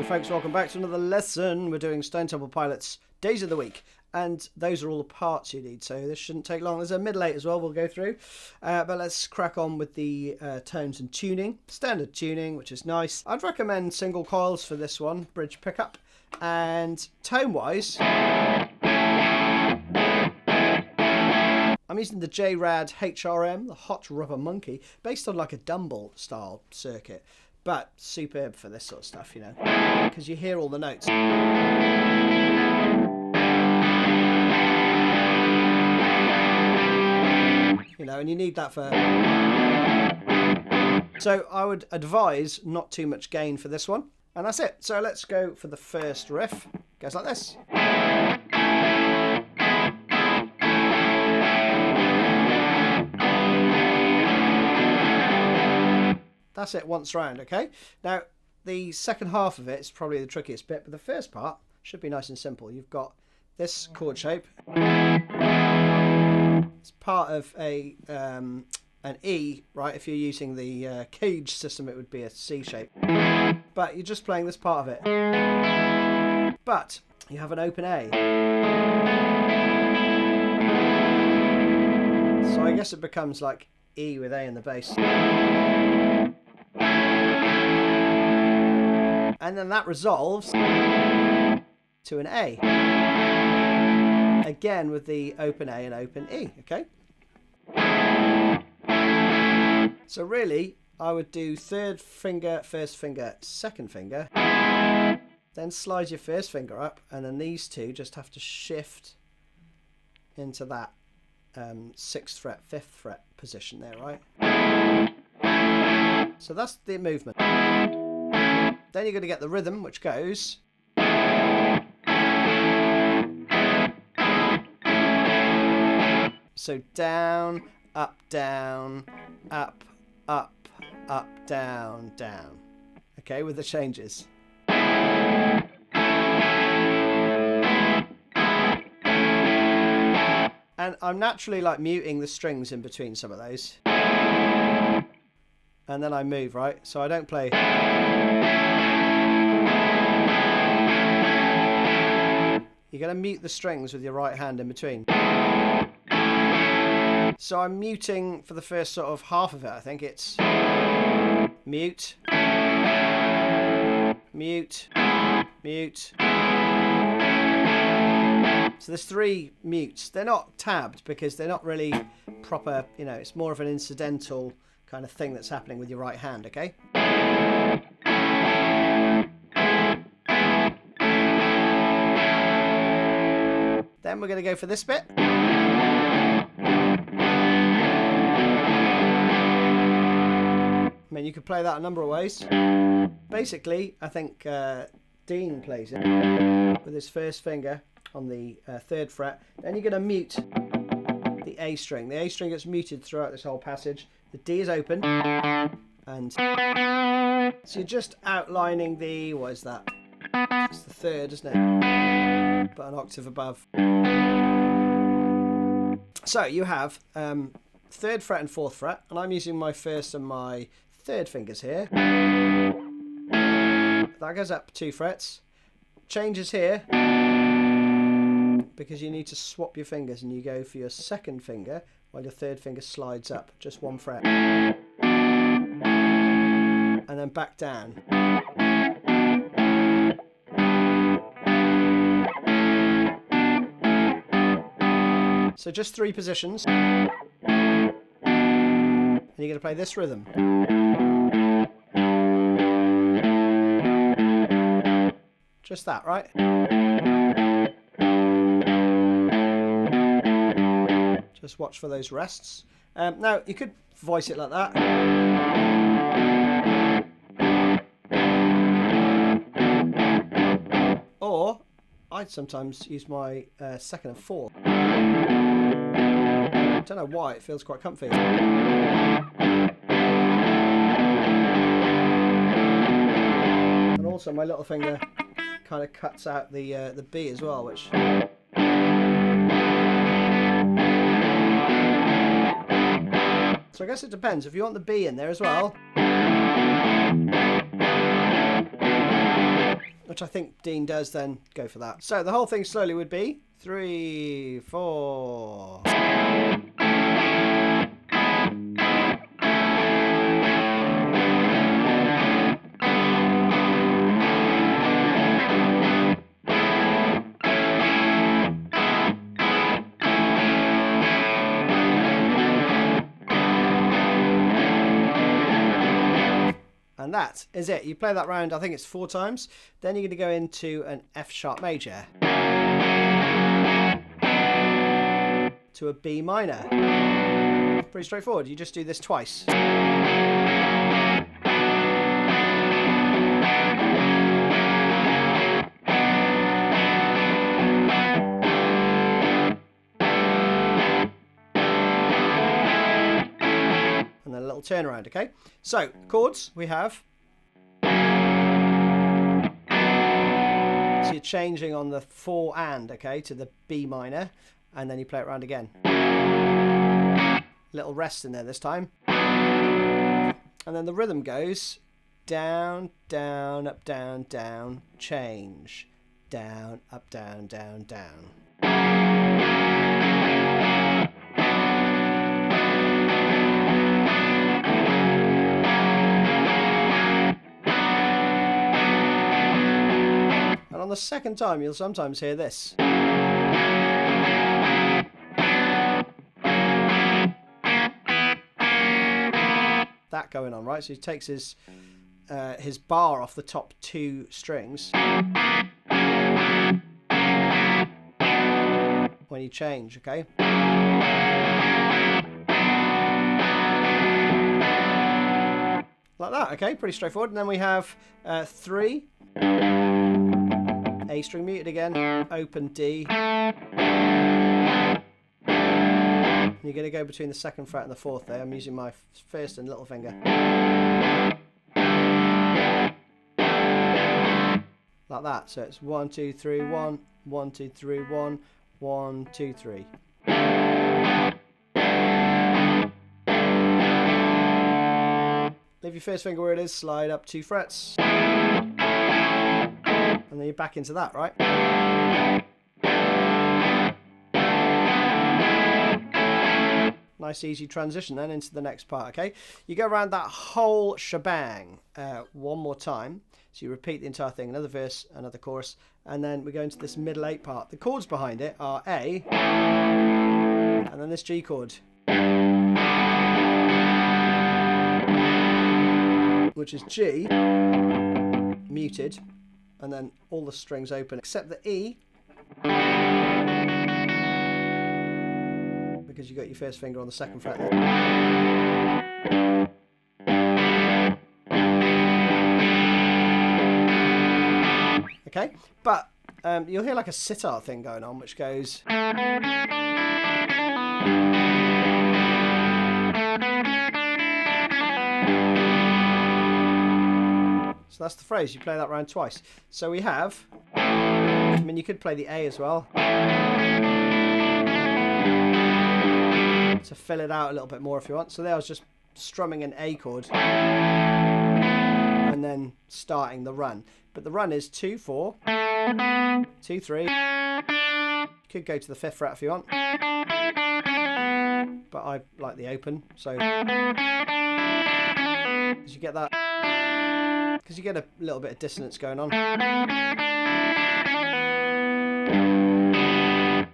folks, welcome back to another lesson. We're doing Stone Temple Pilots Days of the Week, and those are all the parts you need, so this shouldn't take long. There's a middle eight as well we'll go through, but let's crack on with the tones and tuning. Standard tuning, which is nice. I'd recommend single coils for this one, bridge pickup, and tone wise I'm using the JRAD HRM, the Hot Rubber Monkey, based on like a Dumble style circuit. But superb for this sort of stuff, you know, because you hear all the notes. You know, and you need that for... So I would advise not too much gain for this one. And that's it. So let's go for the first riff. Goes like this. That's it once round, okay? Now, the second half of it is probably the trickiest bit, but the first part should be nice and simple. You've got this chord shape. It's part of an E, right? If you're using the cage system, it would be a C shape. But you're just playing this part of it. But you have an open A. So I guess it becomes like E with A in the bass. And then that resolves to an A. Again with the open A and open E, okay? So really, I would do third finger, first finger, second finger, then slide your first finger up, and then these two just have to shift into that 6th fret, 5th fret position there, right? So that's the movement. Then you're going to get the rhythm, which goes... So down, up, down, up, up, up, down, down. Okay, with the changes. And I'm naturally like muting the strings in between some of those. And then I move, right? So I don't play... You're going to mute the strings with your right hand in between. So I'm muting for the first sort of half of it, I think. It's mute, mute, mute. So there's 3 mutes. They're not tabbed because they're not really proper, you know, it's more of an incidental kind of thing that's happening with your right hand, okay? Then we're going to go for this bit. I mean, you could play that a number of ways. Basically, I think Dean plays it with his first finger on the 3rd fret. Then you're going to mute the A string. The A string gets muted throughout this whole passage. The D is open. And so you're just outlining the, what is that? It's the 3rd, isn't it? But an octave above. So you have 3rd fret and 4th fret, and I'm using my 1st and my 3rd fingers here. That goes up 2 frets. Changes here because you need to swap your fingers, and you go for your 2nd finger while your 3rd finger slides up just 1 fret, and then back down. So just 3 positions. And you're going to play this rhythm. Just that, right? Just watch for those rests. Now, you could voice it like that. Or, I'd sometimes use my 2nd and 4th. I don't know why, it feels quite comfy. And also my little finger kind of cuts out the B as well, which... So I guess it depends. If you want the B in there as well, which I think Dean does, then go for that. So the whole thing slowly would be 3, 4. And that is it. You play that round, I think it's 4 times. Then you're going to go into an F sharp major to a B minor. Pretty straightforward. You just do this twice. And then a little turnaround, okay? So, chords we have. So you're changing on the 4 and, okay, to the B minor, and then you play it round again. Little rest in there this time. And then the rhythm goes down, down, up, down, down, change. Down, up, down, down, down. And on the second time, you'll sometimes hear this. That going on, right? So he takes his bar off the top 2 strings when you change, okay? Like that, okay? Pretty straightforward. And then we have 3. A string muted again, open D. And you're going to go between the 2nd fret and the 4th there. I'm using my 1st and little finger. Like that. So it's 1, 2, 3, 1, 1, 2, 3, 1, 1, 2, 3. Leave your 1st finger where it is, slide up 2 frets. And then you're back into that, right? Nice easy transition then into the next part, okay? You go around that whole shebang one more time. So you repeat the entire thing, another verse, another chorus, and then we go into this middle 8 part. The chords behind it are A, and then this G chord, which is G, muted, and then all the strings open except the E, because you got your 1st finger on the 2nd fret there. Okay, but you'll hear like a sitar thing going on, which goes. So that's the phrase. You play that round twice. So we have. I mean, you could play the A as well to fill it out a little bit more if you want. So there I was just strumming an A chord and then starting the run. But the run is 2, 4, 2, 3. You could go to the 5th fret if you want. But I like the open, so because you get that, because you get a little bit of dissonance going on.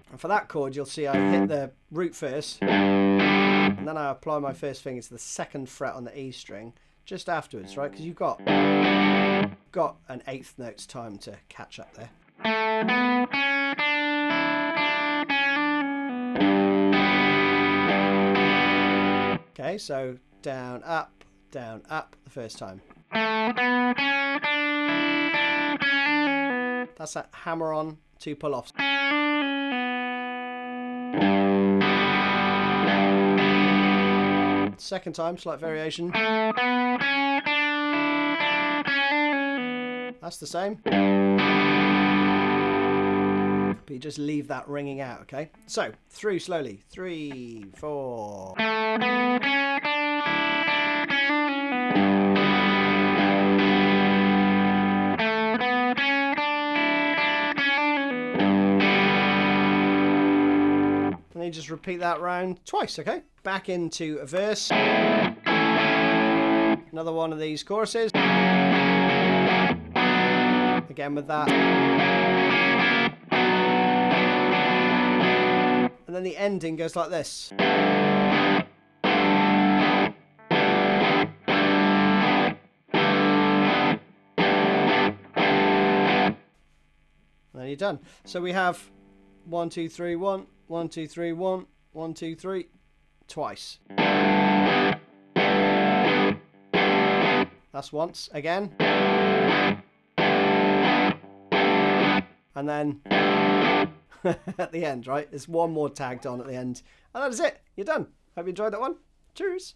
And for that chord, you'll see I hit the root first, and then I apply my 1st finger to the 2nd fret on the E string just afterwards, right? Because you've got an 1/8 note's time to catch up there. Okay, so down, up the 1st time. That's that hammer on 2 pull-offs. 2nd time, slight variation. That's the same. But you just leave that ringing out, okay? So, through slowly. 3, 4. you just repeat that round twice, okay? Back into a verse. Another one of these choruses. Again with that. And then the ending goes like this. And then you're done. So we have 1, 2, 3, 1, 1, 2, 3, 1, 1, 2, 3, twice. That's once again. And then at the end, right? There's one more tagged on at the end. And that is it. You're done. Hope you enjoyed that one. Cheers.